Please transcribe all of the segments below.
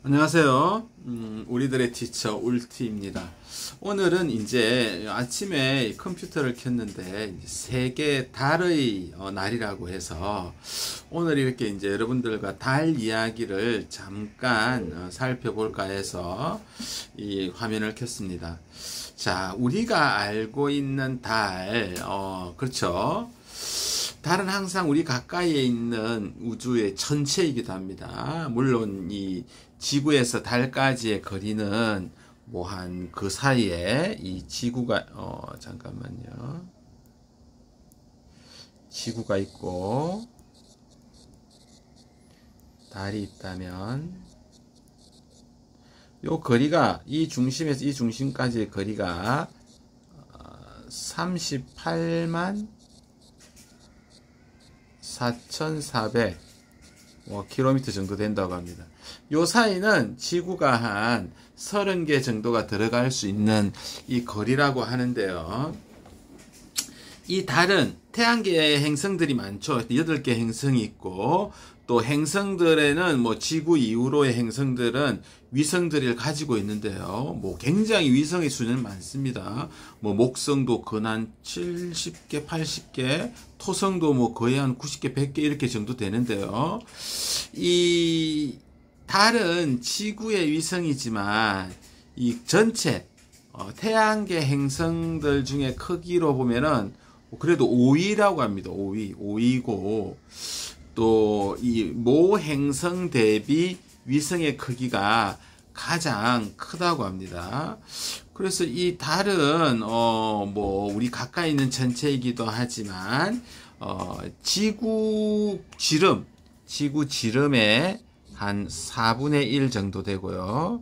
안녕하세요. 우리들의 티처 울티입니다. 오늘은 이제 아침에 컴퓨터를 켰는데 이제 세계 달의 날이라고 해서 오늘 이렇게 이제 여러분들과 달 이야기를 잠깐 살펴볼까 해서 이 화면을 켰습니다. 자, 우리가 알고 있는 달, 그렇죠. 달은 항상 우리 가까이에 있는 우주의 천체이기도 합니다. 물론 이 지구에서 달까지의 거리는 뭐 한 그 사이에 이 지구가 잠깐만요. 지구가 있고 달이 있다면 요 거리가 이 중심에서 이 중심까지의 거리가 38만 4,400 킬로미터 정도 된다고 합니다. 요 사이는 지구가 한 30개 정도가 들어갈 수 있는 이 거리라고 하는데요. 이 달은 태양계에 행성들이 많죠. 8개 행성이 있고, 또 행성들에는 뭐 지구 이후로의 행성들은 위성들을 가지고 있는데요. 뭐 굉장히 위성의 수는 많습니다. 뭐 목성도 근한 70개, 80개, 토성도 뭐 거의 한 90개, 100개 이렇게 정도 되는데요. 이 달은 지구의 위성이지만 이 전체 태양계 행성들 중에 크기로 보면은 그래도 5위라고 합니다. 5위고 또 이 모 행성 대비 위성의 크기가 가장 크다고 합니다. 그래서 이 달은 뭐 우리 가까이 있는 천체이기도 하지만 지구 지름의 한 4분의 1 정도 되고요.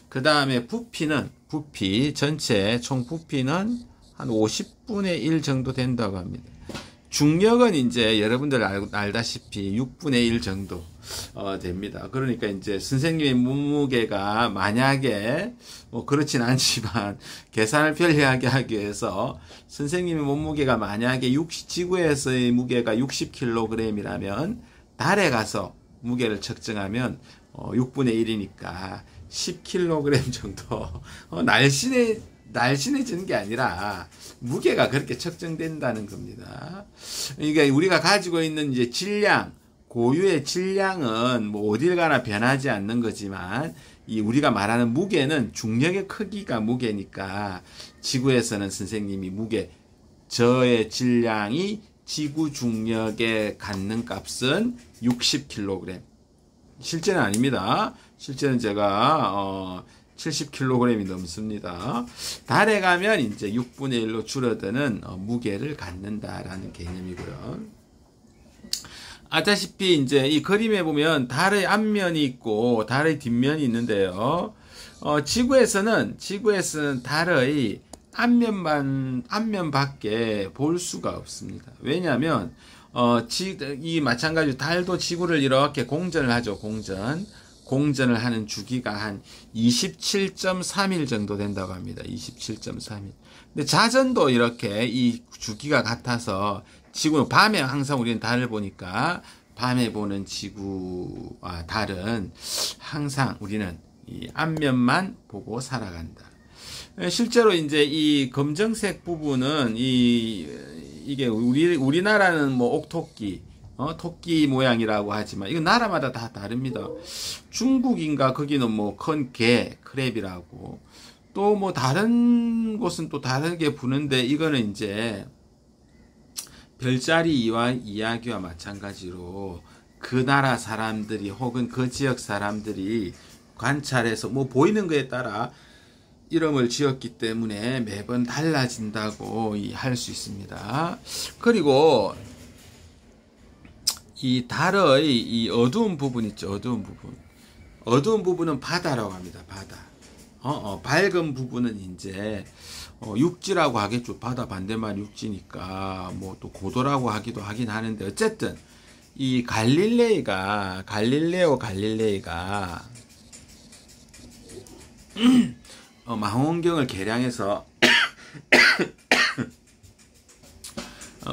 그 다음에 전체 총 부피는 한 50분의 1 정도 된다고 합니다. 중력은 이제 여러분들 알다시피 6분의 1 정도 됩니다. 그러니까 이제 선생님의 몸무게가 만약에 뭐 그렇진 않지만 계산을 편리하게 하기 위해서 선생님의 몸무게가 만약에 지구에서의 무게가 60kg이라면 달에 가서 무게를 측정하면 6분의 1이니까 10kg 정도 날씬해지는 게 아니라 무게가 그렇게 측정된다는 겁니다. 그러니까 우리가 가지고 있는 이제 질량, 고유의 질량은 뭐 어딜 가나 변하지 않는 거지만 이 우리가 말하는 무게는 중력의 크기가 무게니까 지구에서는 선생님이 저의 질량이 지구 중력에 갖는 값은 60kg. 실제는 아닙니다. 실제는 제가 70kg이 넘습니다. 달에 가면 이제 6분의 1로 줄어드는 무게를 갖는다라는 개념이고요. 아시다시피 이제 이 그림에 보면 달의 앞면이 있고 달의 뒷면이 있는데요. 지구에서는 달의 앞면밖에 볼 수가 없습니다. 왜냐하면 이 마찬가지로 달도 지구를 이렇게 공전을 하죠. 공전을 하는 주기가 한 27.3일 정도 된다고 합니다. 27.3일. 근데 자전도 이렇게 이 주기가 같아서 지구는 밤에 항상 우리는 달을 보니까 밤에 보는 지구와 달은 항상 우리는 이 앞면만 보고 살아간다. 실제로 이제 이 검정색 부분은 이게 우리나라는 뭐 옥토끼, 토끼 모양이라고 하지만 이건 나라마다 다 다릅니다. 중국인가 거기는 뭐 큰 개, 크랩이라고. 또 뭐 다른 곳은 또 다르게 부는데 이거는 이제 별자리 이야기와 마찬가지로 그 나라 사람들이 혹은 그 지역 사람들이 관찰해서 뭐 보이는 거에 따라 이름을 지었기 때문에 매번 달라진다고 할 수 있습니다. 그리고 이 달의 이 어두운 부분 있죠. 어두운 부분은 바다라고 합니다. 바다. 밝은 부분은 이제 육지라고 하겠죠. 바다 반대말 육지니까 뭐 또 고도라고 하기도 하긴 하는데 어쨌든 이 갈릴레이가 망원경을 개량해서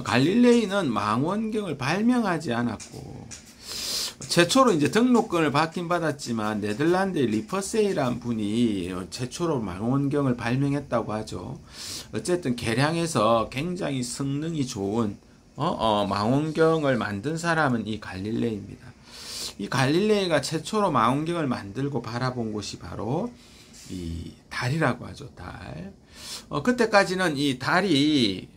갈릴레이는 망원경을 발명하지 않았고 최초로 이제 등록권을 받긴 받았지만 네덜란드의 리퍼세이라는 분이 최초로 망원경을 발명했다고 하죠. 어쨌든 개량해서 굉장히 성능이 좋은 망원경을 만든 사람은 이 갈릴레이입니다. 이 갈릴레이가 최초로 망원경을 만들고 바라본 곳이 바로 이 달이라고 하죠. 달. 그때까지는 이 달이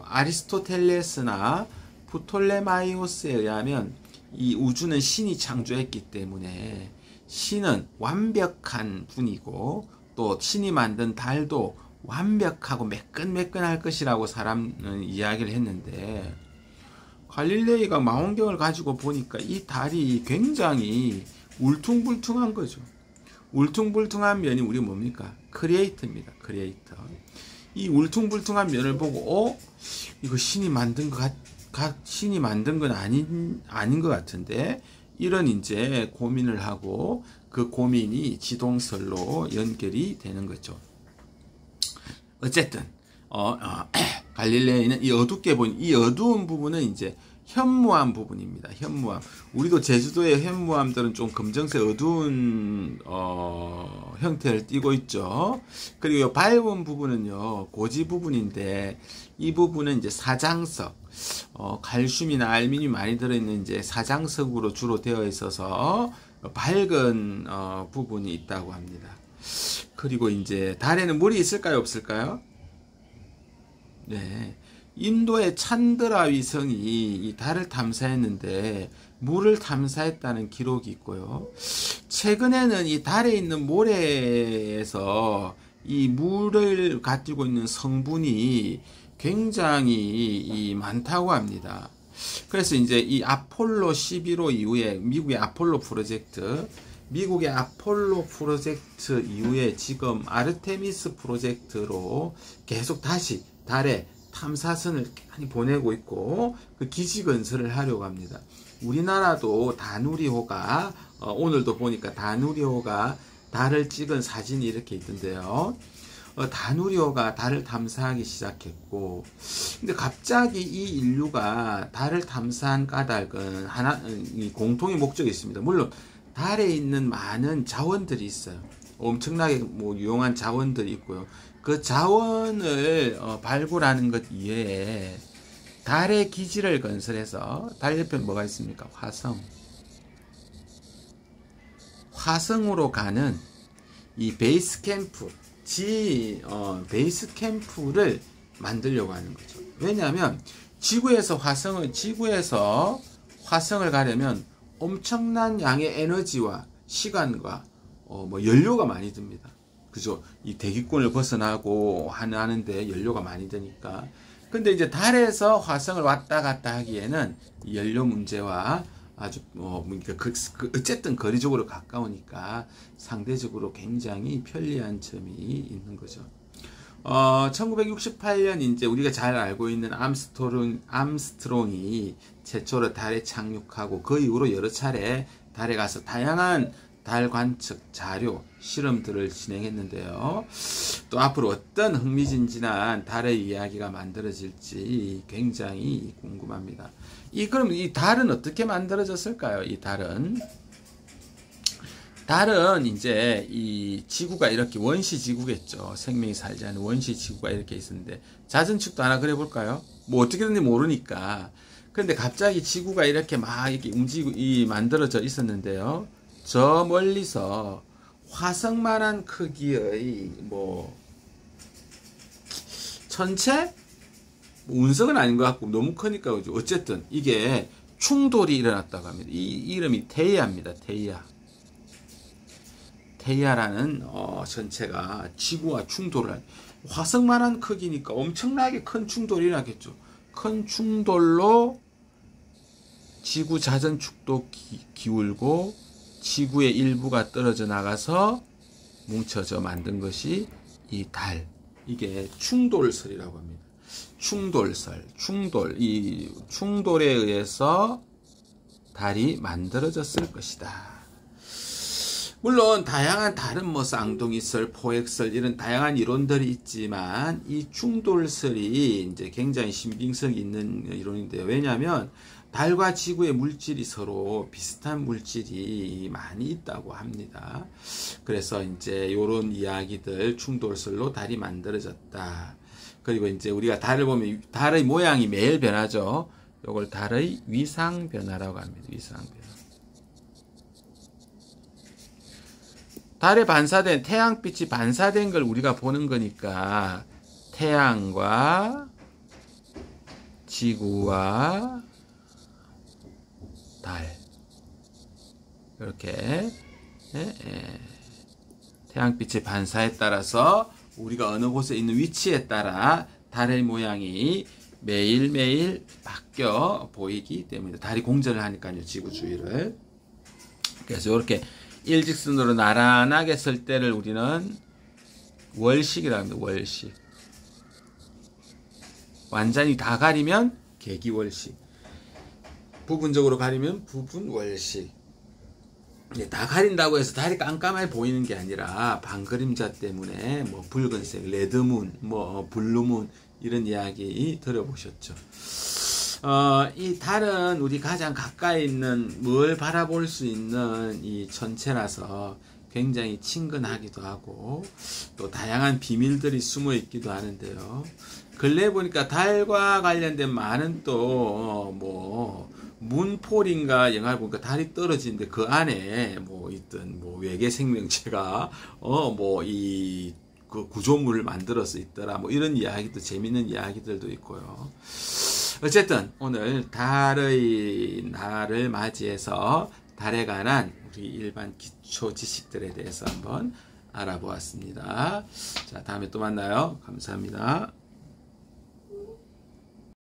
아리스토텔레스나 프톨레마이오스에 의하면 이 우주는 신이 창조했기 때문에 신은 완벽한 분이고 또 신이 만든 달도 완벽하고 매끈매끈할 것이라고 사람은 이야기를 했는데 갈릴레이가 망원경을 가지고 보니까 이 달이 굉장히 울퉁불퉁한 거죠. 울퉁불퉁한 면이 우리 뭡니까? 크리에이터입니다. 크리에이터. 이 울퉁불퉁한 면을 보고 이거 신이 만든 신이 만든 건 아닌 것 같은데 이런 이제 고민을 하고 그 고민이 지동설로 연결이 되는 거죠. 어쨌든 갈릴레이는 이 어둡게 보인 이 어두운 부분은 이제 현무암 부분입니다. 현무암. 우리도 제주도의 현무암들은 좀 검정색 어두운 형태를 띠고 있죠. 그리고 이 밝은 부분은요 고지 부분인데 이 부분은 이제 사장석, 칼슘이나 알루미늄이 많이 들어있는 이제 사장석으로 주로 되어 있어서 밝은 부분이 있다고 합니다. 그리고 이제 달에는 물이 있을까요, 없을까요? 네. 인도의 찬드라 위성이 이 달을 탐사했는데 물을 탐사했다는 기록이 있고요. 최근에는 이 달에 있는 모래에서 이 물을 가지고 있는 성분이 굉장히 많다고 합니다. 그래서 이제 이 아폴로 11호 이후에 미국의 아폴로 프로젝트 이후에 지금 아르테미스 프로젝트로 계속 다시 달에 탐사선을 많이 보내고 있고 그 기지 건설을 하려고 합니다. 우리나라도 다누리호가 오늘도 보니까 다누리호가 달을 찍은 사진이 이렇게 있던데요. 다누리호가 달을 탐사하기 시작했고 근데 갑자기 이 인류가 달을 탐사한 까닭은 공통의 목적이 있습니다. 물론 달에 있는 많은 자원들이 있어요. 엄청나게 유용한 자원들이 있고요. 그 자원을 발굴하는 것 이외에 달의 기지를 건설해서 달 옆에 뭐가 있습니까? 화성으로 가는 이 베이스 캠프, 베이스 캠프를 만들려고 하는 거죠. 왜냐하면 지구에서 화성을 가려면 엄청난 양의 에너지와 시간과 연료가 많이 듭니다. 그죠? 이 대기권을 벗어나고 하는데 연료가 많이 드니까. 근데 이제 달에서 화성을 왔다 갔다 하기에는 연료 문제와 아주 어쨌든 거리적으로 가까우니까 상대적으로 굉장히 편리한 점이 있는 거죠. 1968년 이제 우리가 잘 알고 있는 암스트롱이 최초로 달에 착륙하고 그 이후로 여러 차례 달에 가서 다양한 달 관측 자료 실험들을 진행했는데요. 또 앞으로 어떤 흥미진진한 달의 이야기가 만들어질지 굉장히 궁금합니다. 그럼 이 달은 어떻게 만들어졌을까요? 이 달은 이제 이 지구가 이렇게 원시 지구겠죠. 생명이 살지 않는 원시 지구가 이렇게 있었는데 자전 측도 하나 그려 볼까요? 어떻게 됐는지 모르니까. 그런데 갑자기 지구가 이렇게 막 이렇게 만들어져 있었는데요. 저 멀리서 화성만한 크기의 천체? 운석은 아닌 것 같고 너무 크니까 그죠. 어쨌든 이게 충돌이 일어났다고 합니다. 이 이름이 테이아입니다. 테이아라는 전체가 지구와 충돌을 하는 화성만한 크기니까 엄청나게 큰 충돌이 일어났겠죠. 큰 충돌로 지구 자전축도 기울고 지구의 일부가 떨어져 나가서 뭉쳐져 만든 것이 이 달. 이게 충돌설이라고 합니다. 이 충돌에 의해서 달이 만들어졌을 것이다. 물론 다양한 다른 쌍둥이설, 포획설 이런 다양한 이론들이 있지만 이 충돌설이 이제 굉장히 신빙성이 있는 이론인데요. 왜냐하면 달과 지구의 물질이 서로 비슷한 물질이 많이 있다고 합니다. 그래서 이제 요런 이야기들 충돌설로 달이 만들어졌다. 그리고 이제 우리가 달을 보면 달의 모양이 매일 변하죠. 요걸 달의 위상 변화라고 합니다. 위상 변화. 달에 반사된 태양빛이 반사된 걸 우리가 보는 거니까 태양과 지구와 달 이렇게 태양빛의 반사에 따라서 우리가 어느 곳에 있는 위치에 따라 달의 모양이 매일매일 바뀌어 보이기 때문에 달이 공전을 하니까요. 지구 주위를. 그래서 이렇게 일직선으로 나란하게 설 때를 우리는 월식이라고 합니다. 월식. 완전히 다 가리면 개기월식. 부분적으로 가리면 부분월식. 다 가린다고 해서 달이 깜깜하게 보이는 게 아니라 반그림자 때문에 뭐 붉은색, 레드문, 뭐 블루문 이런 이야기 들어보셨죠. 이 달은 우리 가장 가까이 있는 뭘 바라볼 수 있는 이 천체라서 굉장히 친근하기도 하고 또 다양한 비밀들이 숨어 있기도 하는데요. 근래에 보니까 달과 관련된 많은 또 뭐 문폴인가 영화를 보니까 달이 떨어지는데 그 안에 뭐 있던 뭐 외계 생명체가 뭐 이 그 구조물을 만들어서 있더라 뭐 이런 이야기도 재밌는 이야기들도 있고요. 어쨌든 오늘 달의 날을 맞이해서 달에 관한 우리 일반 기초 지식들에 대해서 한번 알아보았습니다. 자, 다음에 또 만나요. 감사합니다.